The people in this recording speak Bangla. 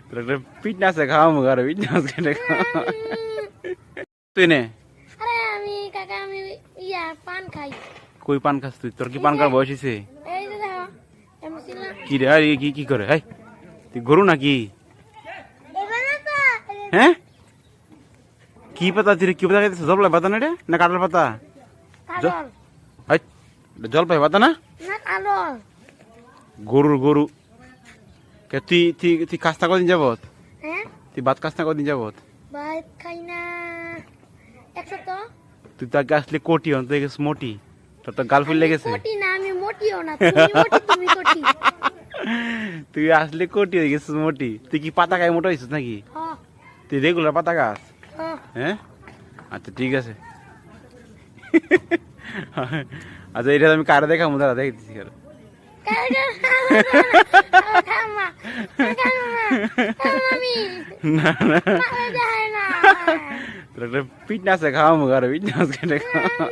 তোর একটা পিঠ নাচে খাওয়া মুখ আর পিঠ নাচ কেটে খাওয়া তুই নে আরে আমি কাকা আমি পান খাই কই পান খাস তুই তোর কি পান খাওয়ার বয়স হয়েছে এই যে দেখো এমসিলা কি রে আরে কি কি করে হাই তুই গরু নাকি এবার না তো হ্যাঁ কি পাতা তুই কি পাতা খাইছিস জলপাই পাতা না রে না কাঁঠাল পাতা কারণ হাই জলপাই পাতা না না কারণ গরু কে তুই তুই তুই কাস্তা কদিন যাবত হ্যাঁ তুই ভাত কাস্তা কদিন যাবত ভাত খাই না 100 তো তুই তাকে আসলে কোটি হন তুই গেছিস মোটি তোর তো গার্লফ্রেন্ড লেগেছে কোটি না আমি মোটিও না তুমি মোটি তুমি কোটি তুই আসলে কোটি হয়ে গেছিস মোটি তুই কি পাতা খাই মোটা হয়েছিস নাকি হ্যাঁ তুই রেগুলার পাতা খাস হ্যাঁ হ্যাঁ আচ্ছা ঠিক আছে আচ্ছা এটা আমি কারে দেখাবো দাঁড়া দেখে দিচ্ছি কারো না না তোর একটা পিঠ নাচে খাওয়া মুখ আর পিঠ নাচ কেটে খাওয়া